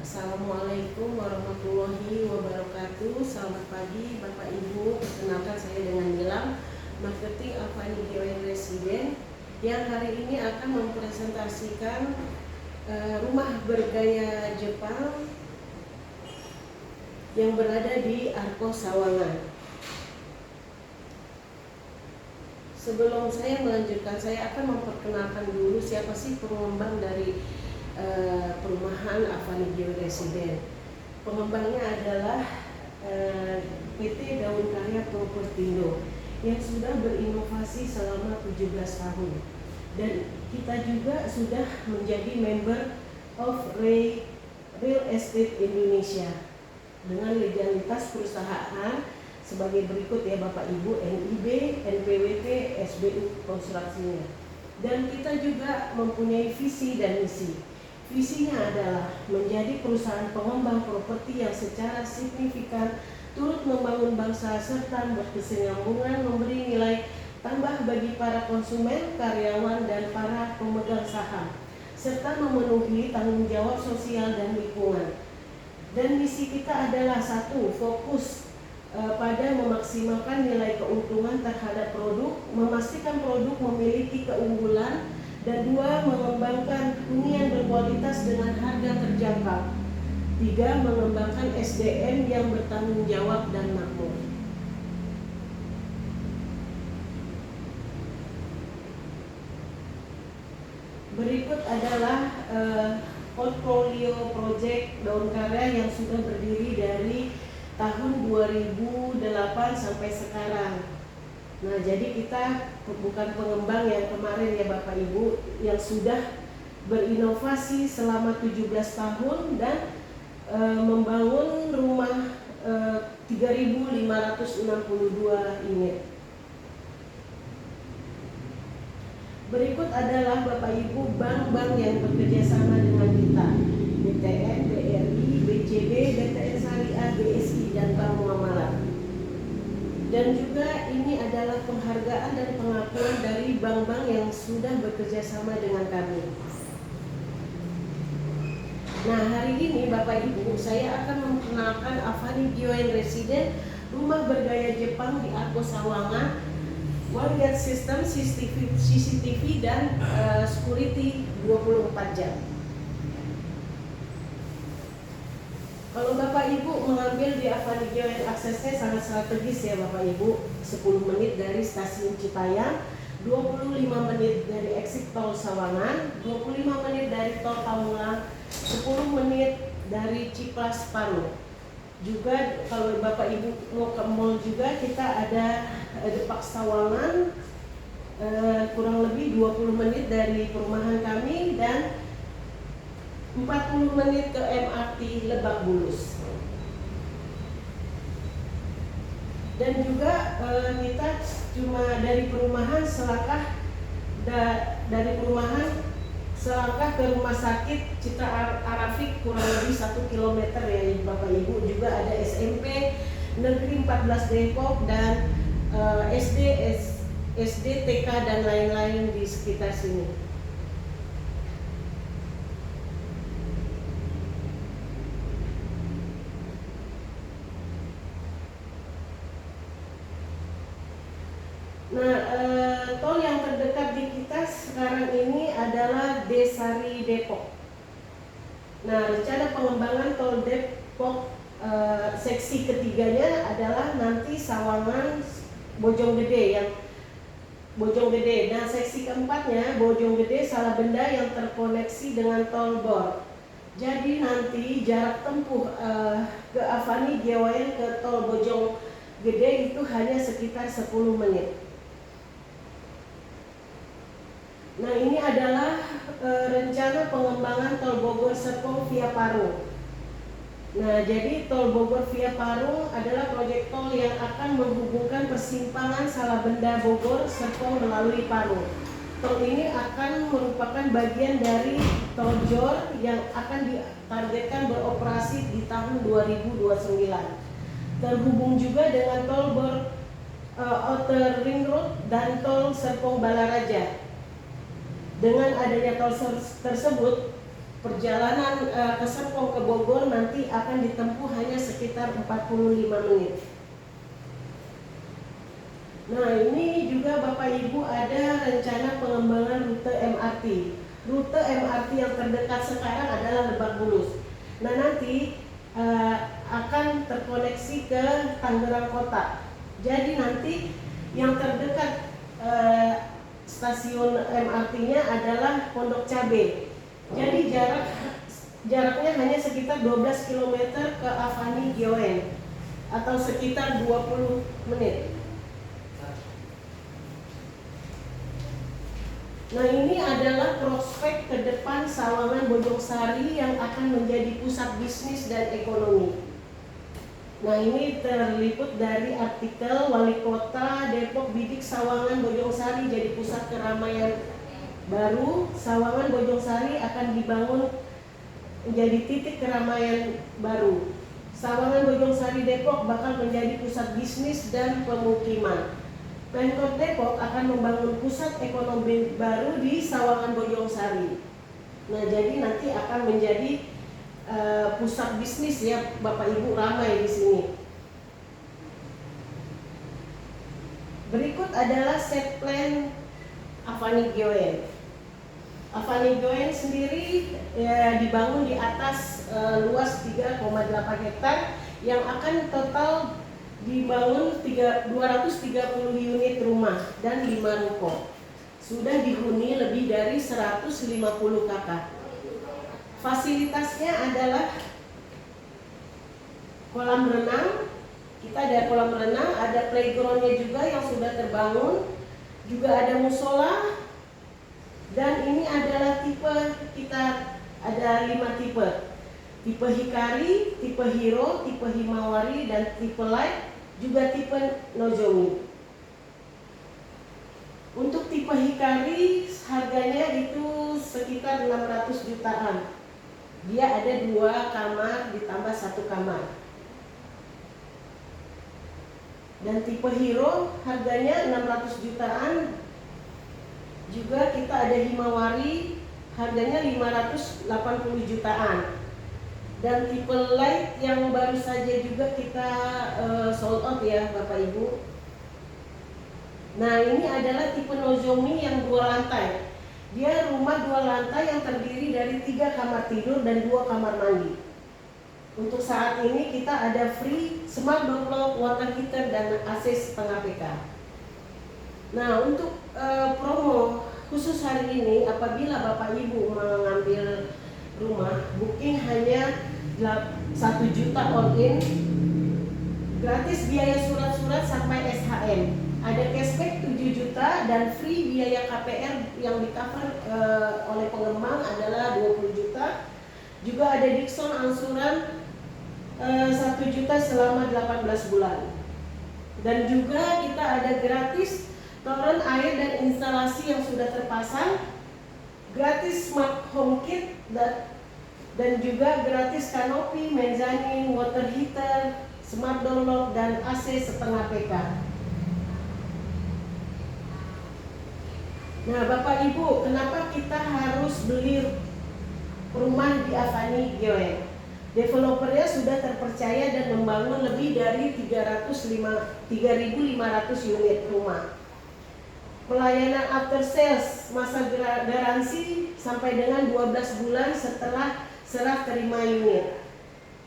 Assalamualaikum warahmatullahi wabarakatuh. Selamat pagi Bapak Ibu. Perkenalkan saya dengan Nilam, Marketing Avani GWN Residen, yang hari ini akan mempresentasikan rumah bergaya Jepang yang berada di Arko Sawangan. Sebelum saya melanjutkan, saya akan memperkenalkan dulu siapa sih pengembang dari perumahan Avani GWN Residen. Pengembangnya adalah PT Daun Karya Propertindo yang sudah berinovasi selama 17 tahun, dan kita juga sudah menjadi member of Real Estate Indonesia dengan legalitas perusahaan sebagai berikut ya Bapak Ibu: NIB, NPWT, SBU konstruksinya. Dan kita juga mempunyai visi dan misi. Visinya adalah menjadi perusahaan pengembang properti yang secara signifikan turut membangun bangsa serta berkesinambungan, memberi nilai tambah bagi para konsumen, karyawan, dan para pemegang saham, serta memenuhi tanggung jawab sosial dan lingkungan. Dan misi kita adalah: satu, fokus pada memaksimalkan nilai keuntungan terhadap produk, memastikan produk memiliki keunggulan, dan dua, mengembangkan hunian berkualitas dengan harga terjangkau. Tiga, mengembangkan SDM yang bertanggung jawab dan makmur. Berikut adalah portfolio project Daun Karya yang sudah berdiri dari tahun 2008 sampai sekarang. Nah, jadi kita bukan pengembang yang kemarin ya Bapak Ibu, yang sudah berinovasi selama 17 tahun dan membangun rumah 3.562 unit. Berikut adalah Bapak Ibu bank-bank yang bekerja sama dengan kita: BTN, BRI, BCB, BTN Syariah, BSI, dan Bank Muamalah. Dan juga ini adalah penghargaan dan pengakuan dari bank-bank yang sudah bekerja sama dengan kami. Nah, hari ini Bapak Ibu, saya akan memperkenalkan Avani GWN Residen, rumah bergaya Jepang di Arko Sawangan, one gate system, CCTV, dan security 24 jam. Kalau Bapak Ibu mengambil di Avani GWN, aksesnya sangat strategis ya Bapak Ibu. 10 menit dari stasiun Citayam, 25 menit dari exit tol Sawangan, 25 menit dari tol Pamulang, 10 menit dari Cipras Palu. Juga kalau Bapak Ibu mau ke mall juga, kita ada Depak Sawangan, kurang lebih 20 menit dari perumahan kami, dan 40 menit ke MRT Lebak Bulus. Dan juga kita cuma dari perumahan selangkah ke rumah sakit Citra Arafik kurang lebih 1 km ya Bapak Ibu. Juga ada SMP Negeri 14 Depok dan SD, TK, dan lain-lain di sekitar sini. Nah, tol yang terdekat di kita sekarang ini adalah Desari Depok. Nah, rencana pengembangan tol Depok seksi ketiganya adalah nanti Sawangan Bojonggede Nah, seksi keempatnya Bojonggede Salabenda yang terkoneksi dengan tol Bor. Jadi nanti jarak tempuh ke Avani GWN ke tol Bojonggede itu hanya sekitar 10 menit. Nah, ini adalah rencana pengembangan tol Bogor Serpong via Parung. Nah, jadi tol Bogor via Parung adalah proyek tol yang akan menghubungkan persimpangan Salabenda Bogor Serpong melalui Parung. Tol ini akan merupakan bagian dari tol JOR yang akan ditargetkan beroperasi di tahun 2029. Terhubung juga dengan tol Outer Ring Road dan tol Serpong Balaraja. Dengan adanya tol tersebut, perjalanan ke Serpong ke Bogor nanti akan ditempuh hanya sekitar 45 menit. Nah, ini juga Bapak Ibu ada rencana pengembangan rute MRT. Rute MRT yang terdekat sekarang adalah Lebak Bulus. Nah, nanti akan terkoneksi ke Tangerang Kota. Jadi nanti yang terdekat stasiun MRT-nya adalah Pondok Cabe. Jadi jaraknya hanya sekitar 12 km ke Avani Gioen atau sekitar 20 menit. Nah, ini adalah prospek ke depan Sawangan Bojongsari yang akan menjadi pusat bisnis dan ekonomi. Nah, ini terliput dari artikel Wali Kota Depok bidik Sawangan Bojongsari jadi pusat keramaian baru. Sawangan Bojongsari akan dibangun menjadi titik keramaian baru. Sawangan Bojongsari Depok bakal menjadi pusat bisnis dan pemukiman. Pemkot Depok akan membangun pusat ekonomi baru di Sawangan Bojongsari. Nah, jadi nanti akan menjadi pusat bisnis ya, Bapak Ibu, ramai di sini. Berikut adalah set plan Avani Gioen. Avani Gioen sendiri ya, dibangun di atas luas 3,8 hektar yang akan total dibangun 230 unit rumah dan 5 ruko. Sudah dihuni lebih dari 150 kakak. Fasilitasnya adalah kolam renang. Kita ada kolam renang, ada playgroundnya juga yang sudah terbangun. Juga ada musola. Dan ini adalah tipe, kita ada 5 tipe. Tipe Hikari, tipe Hero, tipe Himawari, dan tipe Light. Juga tipe Nozomi. Untuk tipe Hikari harganya itu sekitar 600 jutaan. Dia ada 2 kamar ditambah 1 kamar. Dan tipe Hero harganya 600 jutaan. Juga kita ada Himawari harganya 580 jutaan. Dan tipe Light yang baru saja juga kita sold out ya Bapak Ibu. Nah, ini adalah tipe Nozomi yang 2 lantai. Dia rumah 2 lantai yang terdiri dari 3 kamar tidur dan 2 kamar mandi. Untuk saat ini kita ada free smart door lock, water heater, dan AC setengah PK. Nah, untuk promo khusus hari ini, apabila Bapak Ibu mengambil rumah, booking hanya 1 juta all in, gratis biaya surat-surat sampai SHM. Ada cashback 7 juta dan free biaya KPR yang di cover oleh pengembang adalah 20 juta. Juga ada Diskon angsuran 1 juta selama 18 bulan. Dan juga kita ada gratis toren air dan instalasi yang sudah terpasang, gratis smart home kit, dan juga gratis kanopi, mezanin, water heater, smart door lock, dan AC setengah PK. Nah, Bapak Ibu, kenapa kita harus beli rumah di Avani Gioen? Developernya sudah terpercaya dan membangun lebih dari 3.500 unit rumah. Pelayanan after sales, masa garansi sampai dengan 12 bulan setelah serah terima unit.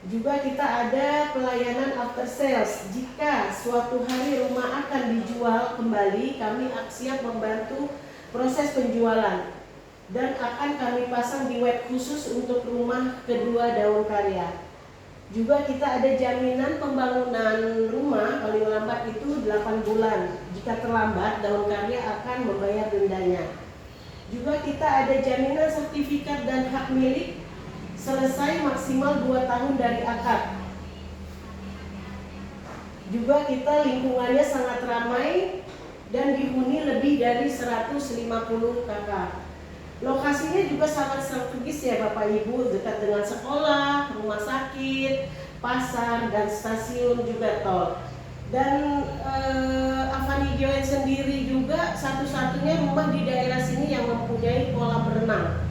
Juga kita ada pelayanan after sales. Jika suatu hari rumah akan dijual kembali, kami siap membantu proses penjualan dan akan kami pasang di web khusus untuk rumah kedua Daun Karya. Juga kita ada jaminan pembangunan rumah paling lambat itu 8 bulan. Jika terlambat, Daun Karya akan membayar dendanya. Juga kita ada jaminan sertifikat dan hak milik selesai maksimal 2 tahun dari akad. Juga kita lingkungannya sangat ramai dan dihuni lebih dari 150 kakak. Lokasinya juga sangat strategis ya Bapak Ibu, dekat dengan sekolah, rumah sakit, pasar, dan stasiun juga tol. Dan Avani Gioen sendiri juga satu-satunya rumah di daerah sini yang mempunyai kolam renang.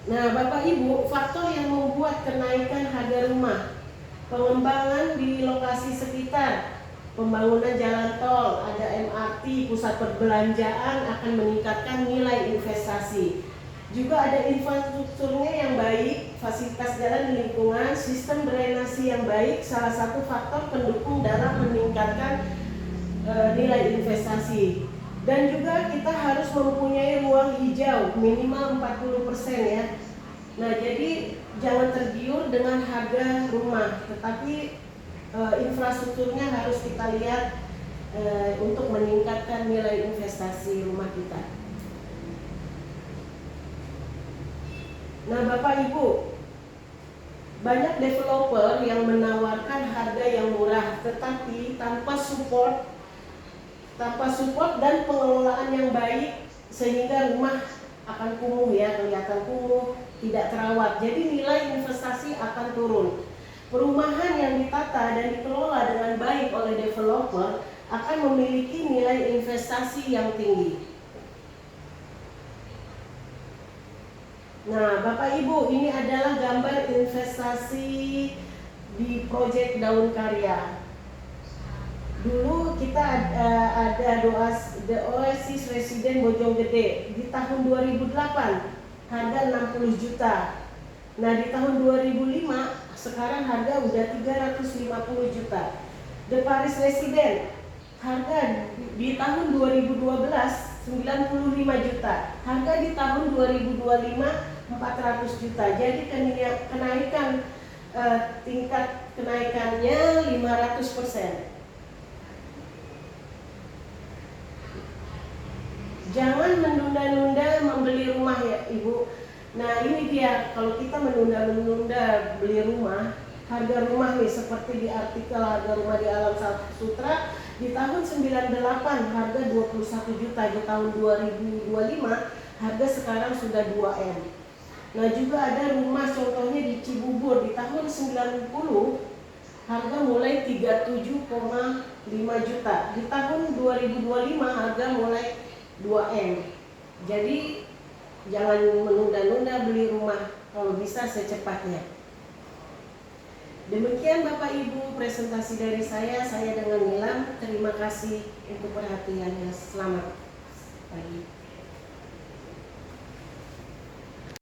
Nah, Bapak Ibu, faktor yang membuat kenaikan harga rumah, pengembangan di lokasi sekitar, pembangunan jalan tol, ada MRT, pusat perbelanjaan akan meningkatkan nilai investasi. Juga ada infrastrukturnya yang baik, fasilitas jalan di lingkungan, sistem drainasi yang baik, salah satu faktor pendukung dalam meningkatkan nilai investasi. Dan juga kita harus mempunyai ruang hijau minimal 40% ya. Nah, jadi jangan tergiur dengan harga rumah, tetapi infrastrukturnya harus kita lihat untuk meningkatkan nilai investasi rumah kita. Nah, Bapak Ibu, banyak developer yang menawarkan harga yang murah tetapi tanpa support dan pengelolaan yang baik, sehingga rumah akan kumuh ya, kelihatan kumuh, tidak terawat. Jadi nilai investasi akan turun. Perumahan yang ditata dan dikelola dengan baik oleh developer akan memiliki nilai investasi yang tinggi. Nah, Bapak Ibu, ini adalah gambar investasi di proyek Daun Karya. Dulu kita ada The Oasis Residen Bojonggede di tahun 2008, harga 60 juta. Nah, di tahun 2005 sekarang harga udah 350 juta. The Paris Residen, harga di tahun 2012 95 juta. Harga di tahun 2025 400 juta. Jadi kenaikan tingkat kenaikannya 500%. Jangan menunda-nunda membeli rumah ya Ibu. Nah, ini dia, kalau kita menunda-nunda beli rumah, harga rumah nih seperti di artikel harga rumah di Alam Sutra di tahun 98 harga 21 juta, di tahun 2025 harga sekarang sudah 2M. Nah, juga ada rumah contohnya di Cibubur di tahun 90 harga mulai 37,5 juta. Di tahun 2025 harga mulai 2M. Jadi jangan menunda-nunda beli rumah, kalau bisa secepatnya. Demikian Bapak Ibu presentasi dari saya dengan Nilam. Terima kasih untuk perhatiannya. Selamat pagi.